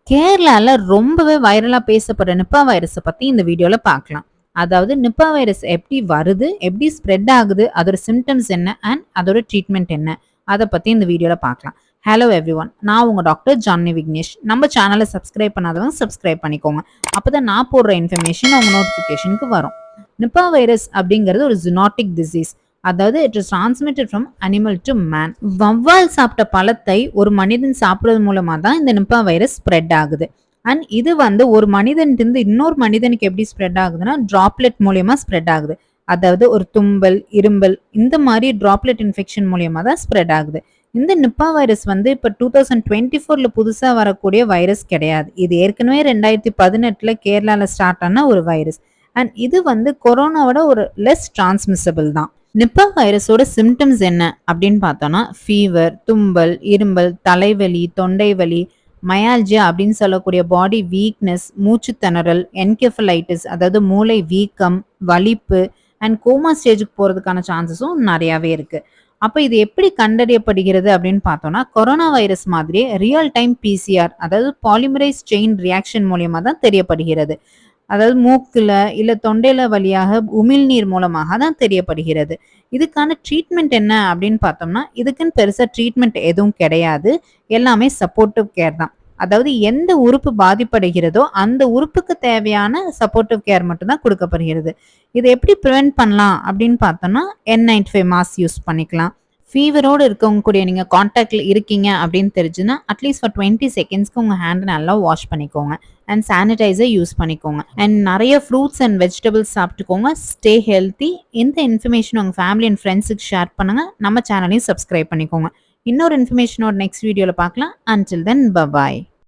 கேரளால ரொம்பவே வைரலா பேசப்படுற நிப்பா வைரஸ பத்தி இந்த வீடியோல பார்க்கலாம். அதாவது நிப்பா வைரஸ் எப்படி வருது, எப்படி ஸ்ப்ரெட் ஆகுது, அதோட சிம்டம்ஸ் என்ன அண்ட் அதோட ட்ரீட்மெண்ட் என்ன, அத பத்தி இந்த வீடியோல பார்க்கலாம். ஹலோ எவ்ரிஒன், நான் உங்க டாக்டர் ஜான்வி விக்னேஷ். நம்ம சேனலை சப்ஸ்கிரைப் பண்ணாதவங்க சப்ஸ்கிரைப் பண்ணிக்கோங்க. அப்பதான் நான் போடுற இன்ஃபர்மேஷன் உங்க நோட்டிபிகேஷனுக்கு வரும். நிப்பா வைரஸ் அப்படிங்கிறது ஒரு ஜூனாட்டிக் டிசீஸ். அதாவது it is transmitted from animal to man. வவ்வால் சாப்பிட்ட பழத்தை ஒரு மனிதன் சாப்பிடுறது மூலமா தான் இந்த நிப்பா வைரஸ் ஸ்ப்ரெட் ஆகுது. அண்ட் இது வந்து ஒரு மனிதன்ட்டு இன்னொரு மனிதனுக்கு எப்படி ஸ்ப்ரெட் ஆகுதுன்னா டிராப்லெட் மூலியமா ஸ்ப்ரெட் ஆகுது. அதாவது ஒரு தும்பல், இரும்பல் இந்த மாதிரி டிராப்லெட் இன்ஃபெக்ஷன் மூலியமா தான் ஸ்ப்ரெட் ஆகுது. இந்த நிப்பா வைரஸ் வந்து இப்ப 2024ல புதுசா வரக்கூடிய வைரஸ் கிடையாது. இது ஏற்கனவே 2018ல கேரளால ஸ்டார்ட் ஆன ஒரு வைரஸ். அண்ட் இது வந்து கொரோனாவோட ஒரு லெஸ் டிரான்ஸ்மிசபிள் தான். நிப்பா வைரஸோட சிம்டம்ஸ் என்ன அப்படின்னு பார்த்தோம்னா ஃபீவர், தும்பல், இரும்பல், தலைவலி, தொண்டை வலி, மயால்ஜியா அப்படின்னு சொல்லக்கூடிய பாடி வீக்னஸ், மூச்சு திணறல், என்கெஃபலைட்டிஸ் அதாவது மூளை வீக்கம், வலிப்பு அண்ட் கோமா ஸ்டேஜுக்கு போறதுக்கான சான்சஸும் நிறையாவே இருக்கு. அப்ப இது எப்படி கண்டறியப்படுகிறது அப்படின்னு பார்த்தோம்னா கொரோனா வைரஸ் மாதிரியே ரியல் டைம் பிசிஆர் அதாவது பாலிமரைஸ் செயின் ரியாக்ஷன் மூலியமா தான் தெரியப்படுகிறது. அதாவது மூக்குல இல்ல தொண்டையில வழியாக உமிழ்நீர் மூலமாக தான் தெரியப்படுகிறது. இதுக்கான ட்ரீட்மெண்ட் என்ன அப்படின்னு பார்த்தோம்னா இதுக்குன்னு பெருசா ட்ரீட்மெண்ட் எதுவும் கிடையாது. எல்லாமே சப்போர்ட்டிவ் கேர் தான். அதாவது எந்த உறுப்பு பாதிப்படைகிறதோ அந்த உறுப்புக்கு தேவையான சப்போர்ட்டிவ் கேர் மட்டும் தான் கொடுக்கப்படுகிறது. இதை எப்படி ப்ரிவென்ட் பண்ணலாம் அப்படின்னு பார்த்தோம்னா N95 மாஸ்க் யூஸ் பண்ணிக்கலாம். ஃபீவரோடு இருக்கவங்க கூட நீங்கள் காண்டாக்டில் இருக்கீங்க அப்படின்னு தெரிஞ்சுன்னா அட்லீஸ்ட் ஃபார் 20 செகண்ட்ஸ்க்கு உங்கள் ஹேண்டை நல்லா வாஷ் பண்ணிக்கோங்க. அண்ட் சானிடைசர் யூஸ் பண்ணிக்கோங்க. அண்ட் நிறைய ஃப்ரூட்ஸ் அண்ட் வெஜிடபிள்ஸ் சாப்பிட்டுக்கோங்க. Stay healthy. இந்த இன்ஃபர்மேஷன் உங்கள் ஃபேமிலி அண்ட் ஃப்ரெண்ட்ஸுக்கு ஷேர் பண்ணுங்கள். நம்ம சேனலையும் சப்ஸ்கிரைப் பண்ணிக்கோங்க. இன்னொரு இன்ஃபர்மேஷனோட நெக்ஸ்ட் வீடியோவில் பார்க்கலாம். Until then by.